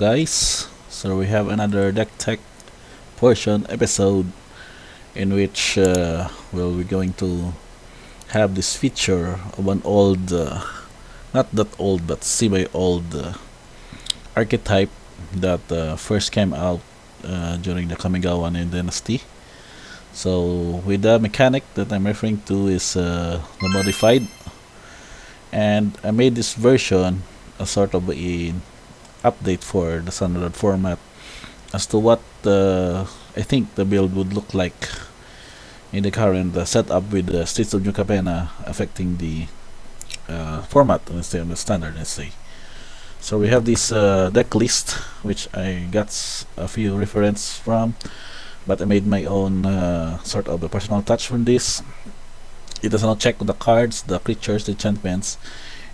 guys, so we have another deck tech portion episode in which we'll be going to have this feature of an old, not that old but semi-old archetype that first came out during the Kamigawa Dynasty. So with the mechanic that I'm referring to is the modified, and I made this version a sort of a update for the standard format as to what I think the build would look like in the current setup with the Streets of New Capenna affecting the format instead of the standard, let's say. So we have this deck list which I got a few reference from, but I made my own sort of a personal touch from this. It does not check the cards, the creatures, the enchantments,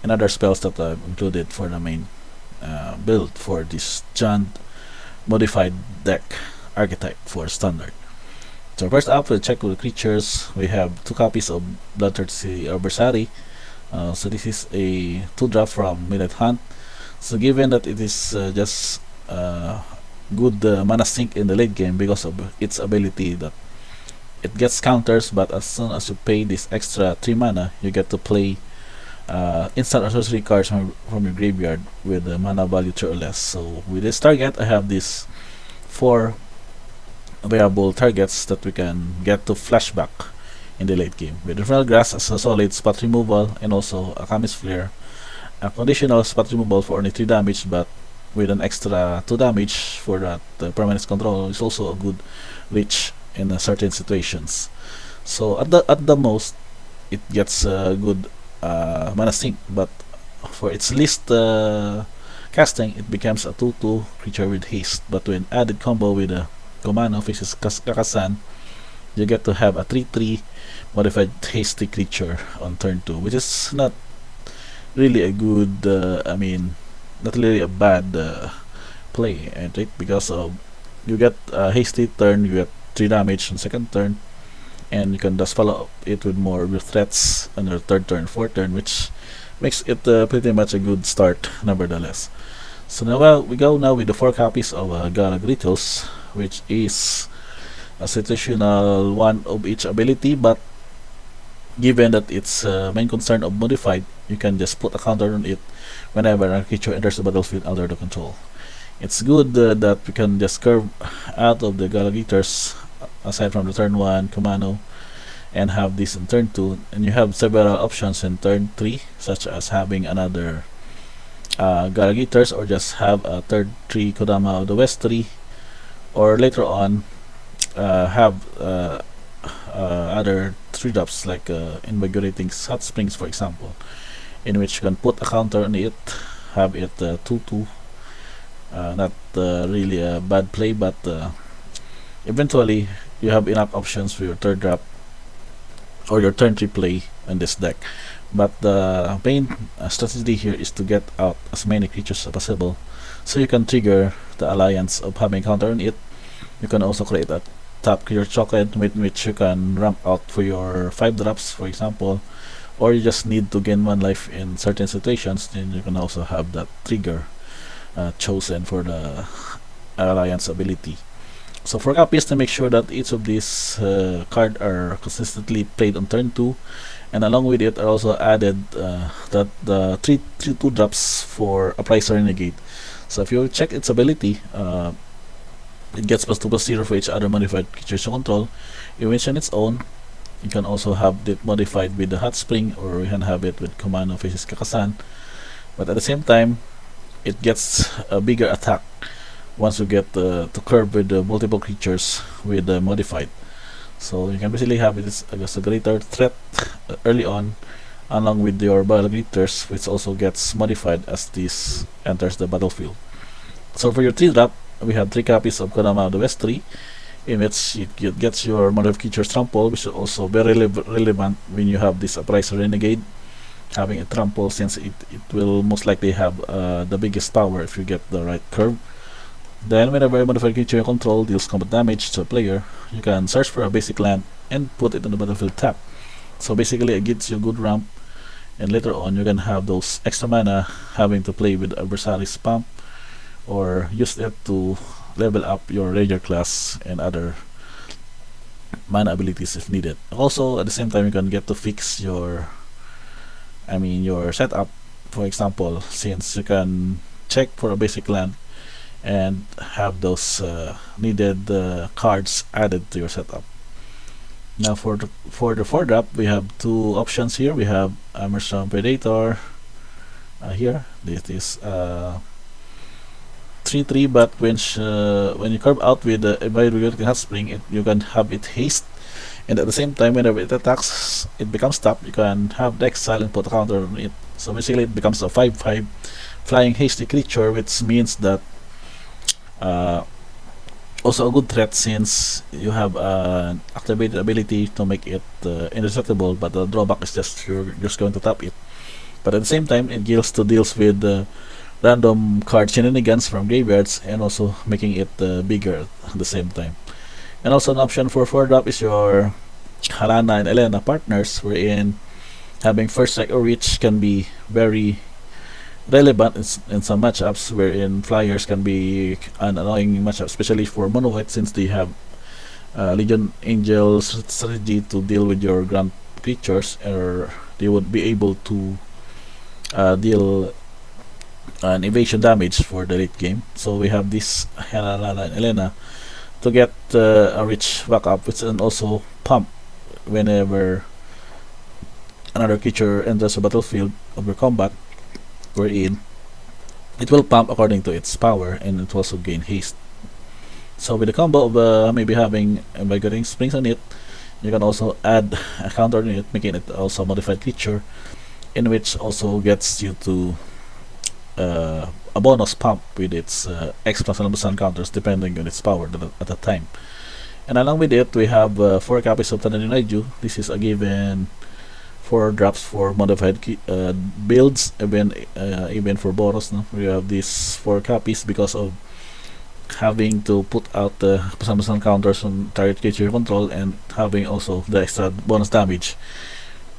and other spells that I've included for the main build for this Jund Modified deck archetype for standard. So first up, we'll check with the creatures. We have 2 copies of Bloodthirsty Adversary. So this is a 2-drop from Midnight Hunt. So given that it is just good mana sink in the late game because of its ability that it gets counters, but as soon as you pay this extra 3 mana, you get to play instant or sorcery cards from your graveyard with the mana value 3 or less. So with this target, I have these 4 available targets that we can get to flashback in the late game. With Infernal Grass as a solid spot removal, and also a Kami's Flare, a conditional spot removal for only 3 damage, but with an extra 2 damage for that permanence control is also a good reach in certain situations. So at the most, it gets a good mana sink, but for its least casting, it becomes a 2/2 creature with haste. But when added combo with a Komano faces Kakasan, you get to have a 3/3 modified hasty creature on turn 2, which is not really a good not really a bad play, right? Because you get a hasty turn, you get 3 damage on second turn, and you can just follow it with more threats on your third turn, fourth turn, which makes it pretty much a good start nevertheless. So now we go now with the 4 copies of Galagritos, which is a situational one of each ability, but given that its main concern of modified, you can just put a counter on it whenever a creature enters the battlefield under the control. It's good that we can just curve out of the Galagriters aside from the turn 1 Kumano and have this in turn 2, and you have several options in turn 3, such as having another Galagriters, or just have a third 3 Kodama of the West 3, or later on have other 3-drops like Invigorating Hot Springs, for example, in which you can put a counter on it, have it 2/2. Not really a bad play, but eventually you have enough options for your third drop or your turn 3 play in this deck. But the main strategy here is to get out as many creatures as possible, so you can trigger the alliance of having counter on it. You can also create a top creature token with which you can ramp out for your 5 drops, for example, or you just need to gain 1 life in certain situations. Then you can also have that trigger chosen for the alliance ability. So 4 copies to make sure that each of these cards are consistently played on turn 2, and along with it, I also added that the 3 2-drops for Appraiser Renegade. So if you check its ability, it gets +2/+0 for each other modified creatures you control. You mention its own. You can also have it modified with the Hot Spring, or you can have it with Kumano faces Kakasan. But at the same time, it gets a bigger attack once you get to curve with multiple creatures with modified. So you can basically have it as a greater threat early on, along with your battle greeters, which also gets modified as this enters the battlefield. So for your 3-drop, we have 3 copies of Kodama of the West 3, in which it gets your modified creatures trample, which is also very relevant when you have this Appraiser Renegade. Having a trample, since it will most likely have the biggest power if you get the right curve. Then whenever a modified creature you control deals combat damage to a player, you can search for a basic land and put it on the battlefield tap. So basically it gives you a good ramp, and later on you can have those extra mana having to play with adversary's pump or use it to level up your ranger class and other mana abilities if needed. Also, at the same time, you can get to fix your your setup. For example, since you can check for a basic land and have those needed cards added to your setup. Now for the 4-drop, we have two options here. We have Emerson Predator here. This is 3/3, but when you curve out with the Evaluating Hot Spring, you can have it haste, and at the same time, whenever it attacks, it becomes top. You can have the exile and put a counter on it. So basically, it becomes a 5/5 flying hasty creature, which means that also a good threat since you have an activated ability to make it indestructible, but the drawback is just you're just going to tap it. But at the same time, it deals with random card shenanigans from graveyards and also making it bigger at the same time. And also an option for 4-drop is your Halana and Elena partners, wherein having first strike or reach can be very relevant in some matchups, wherein flyers can be an annoying matchup, especially for mono white, since they have Legion Angel strategy to deal with your grand creatures, or they would be able to deal an evasion damage for the late game. So we have this Helena and Elena to get a rich backup, which can also pump whenever another creature enters the battlefield of your combat, wherein it will pump according to its power and it will also gain haste. So with the combo of maybe having Invigorating Springs on it, you can also add a counter on it, making it also a modified creature, in which also gets you to a bonus pump with its X plus +1 counters depending on its power at that time. And along with it, we have 4 copies of Thunder Raiju. This is a given 4 drops for modified builds, even for Boros. No? We have these 4 copies because of having to put out the +1 counters on target creature control, and having also the extra bonus damage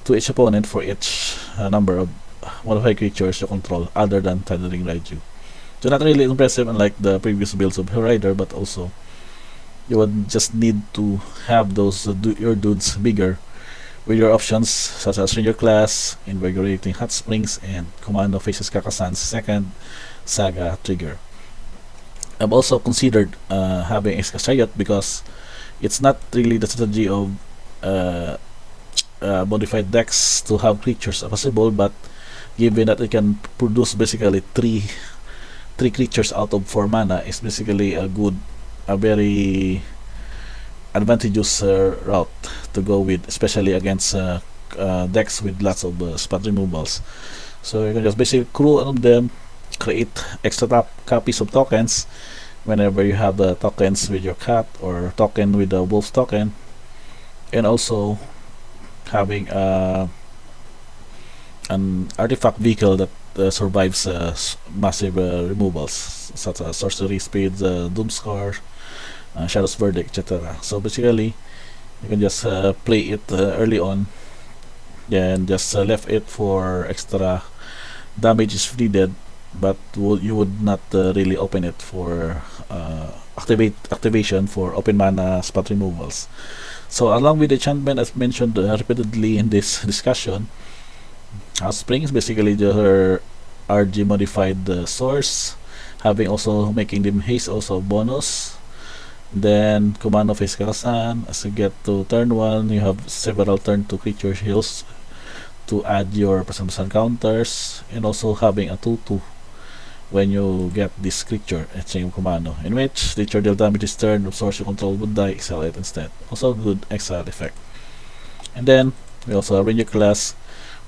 to each opponent for each number of modified creatures you control other than Thundering Raiju. So not really impressive unlike the previous builds of Rider, but also you would just need to have those your dudes bigger with your options such as Ranger Class, Invigorating Hot Springs, and Commando Faces Kakasan's second Saga trigger. I've also considered having Exca Chariot because it's not really the strategy of modified decks to have creatures possible, but given that it can produce basically three creatures out of 4 mana, is basically a very advantageous route to go with, especially against decks with lots of spot removals. So you can just basically crew on them, create extra copies of tokens whenever you have tokens with your cat or token with the wolf token, and also having an artifact vehicle that survives massive removals such as Sorcery Speed, Doomscar, Shadow's Verdict, etc. So basically you can just play it early on, then just left it for extra damage if needed, but you would not really open it for activation for open mana spot removals. So along with the enchantment, as mentioned repeatedly in this discussion, Spring is basically her RG modified source, having also making them haste also bonus. Then Commando Face Kakasan, as you get to turn 1, you have several turn 2 creature heals to add your +1 counters, and also having a 2/2 when you get this creature at same commando, in which creature deal damage this turn, of source you control would die, exile it instead. Also good exile effect. And then we also have Ranger Class,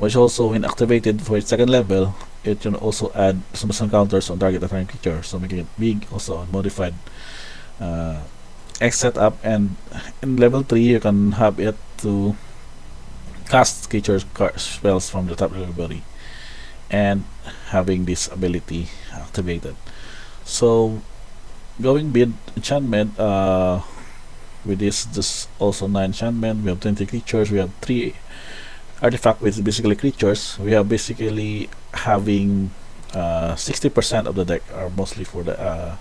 which also when activated for its 2nd level, it can also add some counters on target attacking creature, so making it big, also modified X setup. And in level 3 you can have it to cast creature spells from the top library and having this ability activated. So going with enchantment, with this just also 9 enchantment, we have 20 creatures, we have 3 artifact with basically creatures. We have basically having 60% of the deck are mostly for the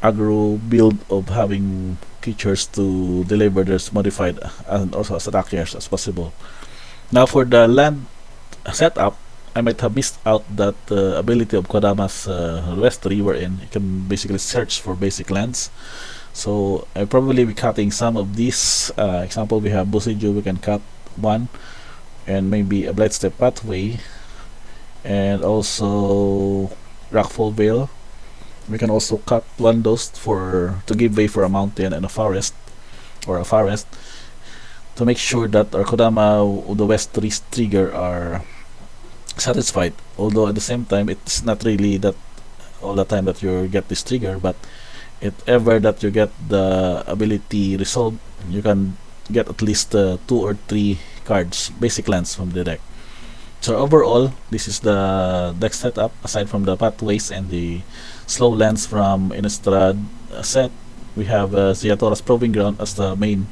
aggro build of having creatures to deliver this modified and also as attackers as possible. Now for the land setup, I might have missed out that ability of Kodama's West 3 wherein you can basically search for basic lands. So I probably be cutting some of these. Example, we have Busiju, we can cut one, and maybe a Blightstep Pathway, and also Rockfall Vale. We can also cut one those to give way for a mountain and a forest, or a forest, to make sure that our Kodama the West 3 trigger are satisfied. Although at the same time, it's not really that all the time that you get this trigger, but if ever that you get the ability resolved, you can get at least 2 or 3 cards, basic lands from the deck. So overall, this is the deck setup. Aside from the pathways and the slow lands from Innistrad set, we have Ziatora's Proving Ground as the main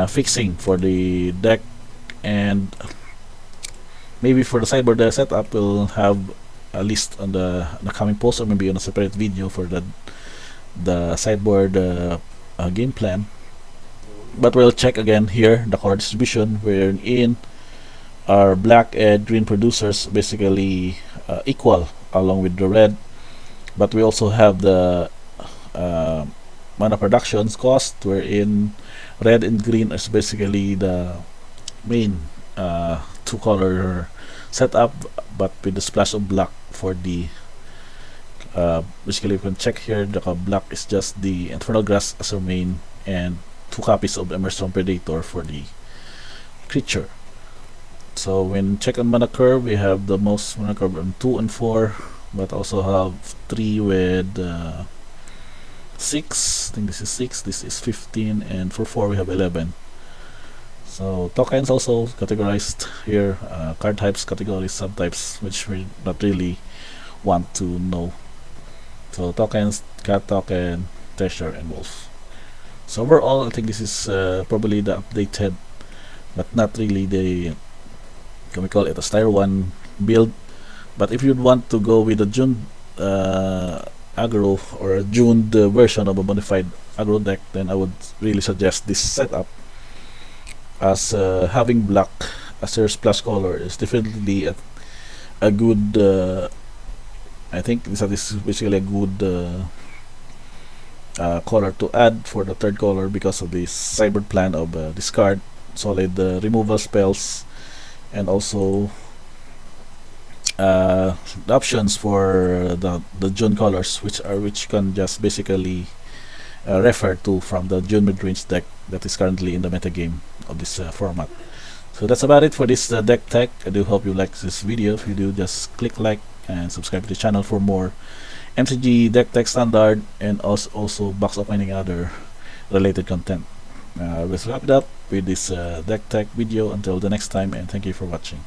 fixing for the deck, and maybe for the sideboard setup, we'll have a list on the coming post, or maybe on a separate video for the sideboard game plan. But we'll check again here the color distribution, wherein our black and green producers basically equal along with the red, but we also have the mana productions cost, wherein red and green is basically the main 2-color setup, but with the splash of black for the basically you can check here, the black is just the Infernal Grass as our main, and 2 copies of Emerson Predator for the creature. So when check on mana curve, we have the most mana curve on 2 and 4, but also have 3 with 6. I think this is 6, this is 15, and for 4 we have 11. So tokens also categorized here, card types, categories, subtypes, which we not really want to know. So tokens, cat token, treasure, and wolf. So overall, I think this is probably the updated, but not really the, can we call it a Style 1 build. But if you'd want to go with the Jund aggro or a Jund version of a modified aggro deck, then I would really suggest this setup, as having black as your splash color is definitely a good I think this is basically a good color to add for the third color, because of the sideboard plan of discard solid removal spells, and also the options for the June colors, which you can just basically refer to from the June mid-range deck that is currently in the metagame of this format. So that's about it for this deck tech. I do hope you like this video. If you do, just click like and subscribe to the channel for more MCG deck tech standard, and also box opening other related content. Let's wrap it up with this deck tech video. Until the next time, and thank you for watching.